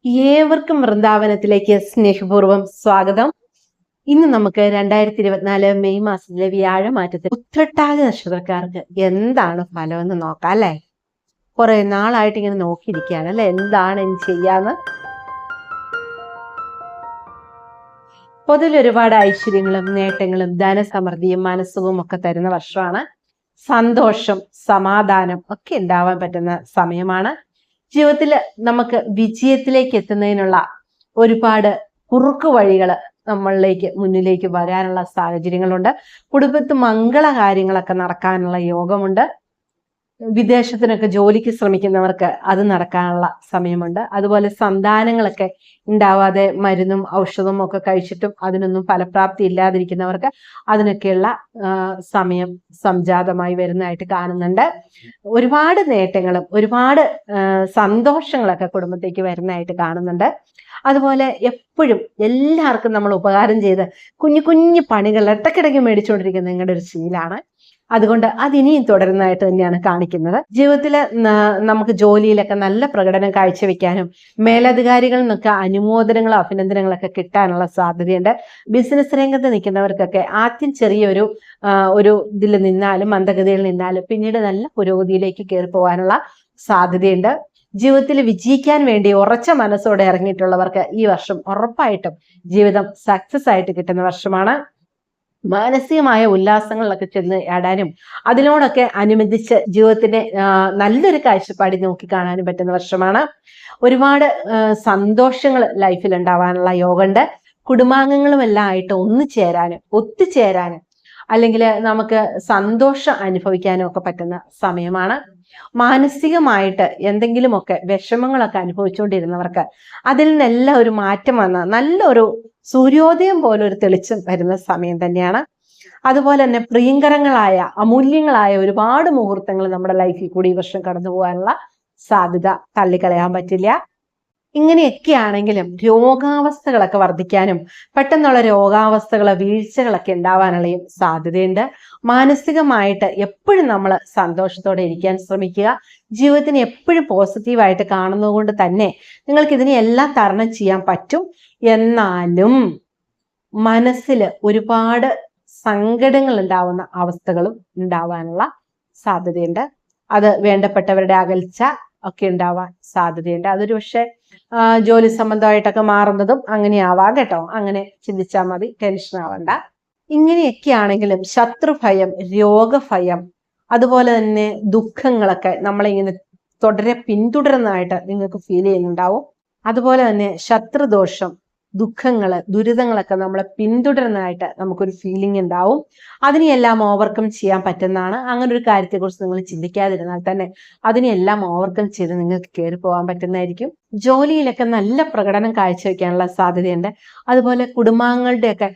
ഏവർക്കും വൃന്ദാവനത്തിലേക്ക് സ്നേഹപൂർവ്വം സ്വാഗതം. ഇന്ന് നമുക്ക് 2024 മെയ് മാസത്തിലെ വ്യാഴമാറ്റത്തിൽ ഉത്രട്ടാതി നക്ഷത്രക്കാർക്ക് എന്താണ് ഫലം എന്ന് നോക്കാം അല്ലെ. കുറെ നാളായിട്ട് ഇങ്ങനെ നോക്കിയിരിക്കുകയാണ് അല്ലെ, എന്താണ് ഇനി ചെയ്യാന്ന്. പൊതുവിൽ ഒരുപാട് ഐശ്വര്യങ്ങളും നേട്ടങ്ങളും ധനസമൃദ്ധിയും മനസ്സുഖവും ഒക്കെ തരുന്ന വർഷമാണ്. സന്തോഷം സമാധാനം ഒക്കെ ഉണ്ടാവാൻ പറ്റുന്ന സമയമാണ്. ജീവിതത്തിൽ നമുക്ക് വിജയത്തിലേക്ക് എത്തുന്നതിനുള്ള ഒരുപാട് കുറുക്കു വഴികൾ മുന്നിലേക്ക് വരാനുള്ള സാഹചര്യങ്ങളുണ്ട്. കുടുംബത്തിൽ മംഗള കാര്യങ്ങളൊക്കെ നടക്കാനുള്ള യോഗമുണ്ട്. വിദേശത്തിനൊക്കെ ജോലിക്ക് ശ്രമിക്കുന്നവർക്ക് അത് നടക്കാനുള്ള സമയമുണ്ട്. അതുപോലെ സന്താനങ്ങളൊക്കെ ഉണ്ടാവാതെ മരുന്നും ഔഷധവും ഒക്കെ കഴിച്ചിട്ടും അതിനൊന്നും ഫലപ്രാപ്തി ഇല്ലാതിരിക്കുന്നവർക്ക് അതിനൊക്കെയുള്ള സമയം സംജാതമായി വരുന്നതായിട്ട് കാണുന്നുണ്ട്. ഒരുപാട് നേട്ടങ്ങളും ഒരുപാട് സന്തോഷങ്ങളൊക്കെ കുടുംബത്തേക്ക് വരുന്നതായിട്ട് കാണുന്നുണ്ട്. അതുപോലെ എപ്പോഴും എല്ലാവർക്കും നമ്മൾ ഉപകാരം ചെയ്ത് കുഞ്ഞു കുഞ്ഞു പണികൾ ഇടയ്ക്കിടയ്ക്ക് മേടിച്ചുകൊണ്ടിരിക്കുന്ന നിങ്ങളുടെ ഒരു ശീലാണ്. അതുകൊണ്ട് അതിനിയും തുടരുന്നതായിട്ട് തന്നെയാണ് കാണിക്കുന്നത്. ജീവിതത്തിൽ നമുക്ക് ജോലിയിലൊക്കെ നല്ല പ്രകടനം കാഴ്ചവെക്കാനും മേലധികാരികളിൽ നിന്നൊക്കെ അനുമോദനങ്ങളോ അഭിനന്ദനങ്ങളൊക്കെ കിട്ടാനുള്ള സാധ്യതയുണ്ട്. ബിസിനസ് രംഗത്ത് നിൽക്കുന്നവർക്കൊക്കെ ആദ്യം ചെറിയൊരു ഇതിൽ നിന്നാലും മന്ദഗതിയിൽ നിന്നാലും പിന്നീട് നല്ല പുരോഗതിയിലേക്ക് കയറി പോകാനുള്ള സാധ്യതയുണ്ട്. ജീവിതത്തിൽ വിജയിക്കാൻ വേണ്ടി ഉറച്ച മനസ്സോടെ ഇറങ്ങിയിട്ടുള്ളവർക്ക് ഈ വർഷം ഉറപ്പായിട്ടും ജീവിതം സക്സസ് ആയിട്ട് കിട്ടുന്ന വർഷമാണ്. മാനസികമായ ഉല്ലാസങ്ങളിലൊക്കെ ചെന്ന് ആടാനും അതിനോടൊക്കെ അനുബന്ധിച്ച് ജീവിതത്തിന്റെ നല്ലൊരു കാഴ്ചപ്പാടി നോക്കിക്കാണാനും പറ്റുന്ന വർഷമാണ്. ഒരുപാട് സന്തോഷങ്ങൾ ലൈഫിൽ ഉണ്ടാവാനുള്ള യോഗമുണ്ട്. കുടുംബാംഗങ്ങളുമെല്ലാം ആയിട്ട് ഒത്തുചേരാനും അല്ലെങ്കിൽ നമുക്ക് സന്തോഷം അനുഭവിക്കാനും ഒക്കെ പറ്റുന്ന സമയമാണ്. മാനസികമായിട്ട് എന്തെങ്കിലുമൊക്കെ വിഷമങ്ങളൊക്കെ അനുഭവിച്ചുകൊണ്ടിരുന്നവർക്ക് അതിൽ നിന്നെല്ലാം ഒരു മാറ്റം വന്ന നല്ലൊരു സൂര്യോദയം പോലെ ഒരു തെളിച്ചം വരുന്ന സമയം തന്നെയാണ്. അതുപോലെ തന്നെ പ്രിയങ്കരങ്ങളായ അമൂല്യങ്ങളായ ഒരുപാട് മുഹൂർത്തങ്ങൾ നമ്മുടെ ലൈഫിൽ കൂടി ഈ വർഷം കടന്നു പോകാനുള്ള സാധ്യത തള്ളിക്കളയാൻ പറ്റില്ല. ഇങ്ങനെയൊക്കെ ആണെങ്കിലും രോഗാവസ്ഥകളൊക്കെ വർദ്ധിക്കാനും പെട്ടെന്നുള്ള രോഗാവസ്ഥകളോ വീഴ്ചകളൊക്കെ ഉണ്ടാവാനുള്ളയും സാധ്യതയുണ്ട്. മാനസികമായിട്ട് എപ്പോഴും നമ്മൾ സന്തോഷത്തോടെ ഇരിക്കാൻ ശ്രമിക്കുക. ജീവിതത്തിന് എപ്പോഴും പോസിറ്റീവായിട്ട് കാണുന്നത് കൊണ്ട് തന്നെ നിങ്ങൾക്ക് ഇതിനെല്ലാം തരണം ചെയ്യാൻ പറ്റും. എന്നാലും മനസ്സിൽ ഒരുപാട് സങ്കടങ്ങൾ ഉണ്ടാവുന്ന അവസ്ഥകളും ഉണ്ടാവാനുള്ള സാധ്യതയുണ്ട്. അത് വേണ്ടപ്പെട്ടവരുടെ അകൽച്ച ഒക്കെ ഉണ്ടാവാൻ സാധ്യതയുണ്ട്. അതൊരു പക്ഷെ ജോലി സംബന്ധമായിട്ടൊക്കെ മാറുന്നതും അങ്ങനെ ആവാം കേട്ടോ. അങ്ങനെ ചിന്തിച്ചാൽ മതി, ടെൻഷൻ ആവണ്ട. ഇങ്ങനെയൊക്കെ ആണെങ്കിലും ശത്രുഭയം, രോഗഭയം, അതുപോലെ തന്നെ ദുഃഖങ്ങളൊക്കെ നമ്മളിങ്ങനെ പിന്തുടരുന്നതായിട്ട് നിങ്ങൾക്ക് ഫീൽ ചെയ്യുന്നുണ്ടാവും. അതുപോലെ തന്നെ ശത്രുദോഷം, ദുഃഖങ്ങള്, ദുരിതങ്ങളൊക്കെ നമ്മളെ പിന്തുടരുന്നതായിട്ട് നമുക്കൊരു ഫീലിംഗ് ഉണ്ടാവും. അതിനെയെല്ലാം ഓവർകം ചെയ്യാൻ പറ്റുന്നതാണ്. അങ്ങനെ ഒരു കാര്യത്തെക്കുറിച്ച് നിങ്ങൾ ചിന്തിക്കാതിരുന്നാൽ തന്നെ അതിനെല്ലാം ഓവർകം ചെയ്ത് നിങ്ങൾക്ക് കയറി പോകാൻ പറ്റുന്നതായിരിക്കും. ജോലിയിലൊക്കെ നല്ല പ്രകടനം കാഴ്ചവെക്കാനുള്ള സാധ്യതയുണ്ട്. അതുപോലെ കുടുംബാംഗങ്ങളുടെയൊക്കെ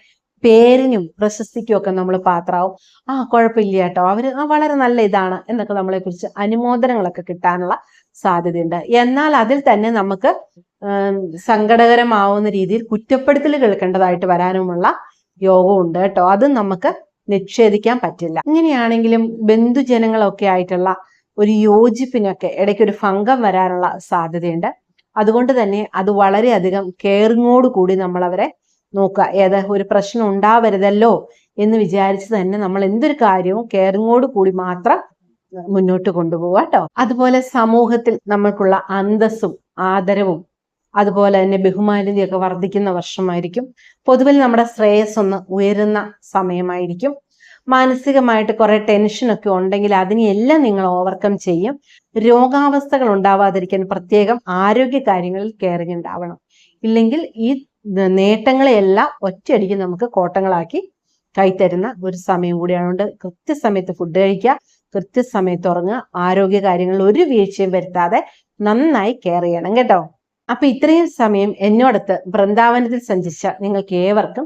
പേരിനും പ്രശസ്തിക്കും ഒക്കെ നമ്മൾ പാത്രാവും. കുഴപ്പമില്ല കേട്ടോ, അവര് വളരെ നല്ല ഇതാണ് എന്നൊക്കെ നമ്മളെ കുറിച്ച് അനുമോദനങ്ങളൊക്കെ കിട്ടാനുള്ള സാധ്യതയുണ്ട്. എന്നാൽ അതിൽ തന്നെ നമുക്ക് സങ്കടകരമാവുന്ന രീതിയിൽ കുറ്റപ്പെടുത്തൽ കേൾക്കേണ്ടതായിട്ട് വരാനുമുള്ള യോഗമുണ്ട് കേട്ടോ. അതും നമുക്ക് നിഷേധിക്കാൻ പറ്റില്ല. ഇങ്ങനെയാണെങ്കിലും ബന്ധുജനങ്ങളൊക്കെ ആയിട്ടുള്ള ഒരു യോജിപ്പിനൊക്കെ ഇടയ്ക്കൊരു ഭംഗം വരാനുള്ള സാധ്യതയുണ്ട്. അതുകൊണ്ട് തന്നെ അത് വളരെയധികം കെയറിങ്ങോട് കൂടി നമ്മൾ അവരെ നോക്കുക. ഒരു പ്രശ്നം ഉണ്ടാവരുതല്ലോ എന്ന് വിചാരിച്ച് തന്നെ നമ്മൾ എന്തൊരു കാര്യവും കെയറിങ്ങോട് കൂടി മാത്രം മുന്നോട്ട് കൊണ്ടുപോവുക കേട്ടോ. അതുപോലെ സമൂഹത്തിൽ നമ്മൾക്കുള്ള അന്തസ്സും ആദരവും അതുപോലെ തന്നെ ബഹുമാന്യതയൊക്കെ വർദ്ധിക്കുന്ന വർഷമായിരിക്കും. പൊതുവിൽ നമ്മുടെ ശ്രേയസ് ഒന്ന് ഉയരുന്ന സമയമായിരിക്കും. മാനസികമായിട്ട് കുറെ ടെൻഷനൊക്കെ ഉണ്ടെങ്കിൽ അതിനെല്ലാം നിങ്ങൾ ഓവർകം ചെയ്യും. രോഗാവസ്ഥകൾ ഉണ്ടാവാതിരിക്കാൻ പ്രത്യേകം ആരോഗ്യ കാര്യങ്ങളിൽ കെയറിങ് ഉണ്ടാവണം. ഇല്ലെങ്കിൽ ഈ നേട്ടങ്ങളെയെല്ലാം ഒറ്റയടിക്ക് നമുക്ക് കോട്ടങ്ങളാക്കി കൈത്തരുന്ന ഒരു സമയം കൂടിയാണ്. അതുകൊണ്ട് കൃത്യസമയത്ത് ഫുഡ് കഴിക്കുക, കൃത്യസമയത്ത് ഉറങ്ങുക, ആരോഗ്യ കാര്യങ്ങളിൽ ഒരു വീഴ്ചയും വരുത്താതെ നന്നായി കെയർ ചെയ്യണം കേട്ടോ. അപ്പൊ ഇത്രയും സമയം എന്നോടൊത്ത് വൃന്ദാവനത്തിൽ സഞ്ചരിച്ച നിങ്ങൾക്ക് ഏവർക്കും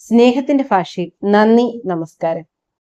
സ്നേഹത്തിന്റെ ഭാഷയിൽ നന്ദി, നമസ്കാരം.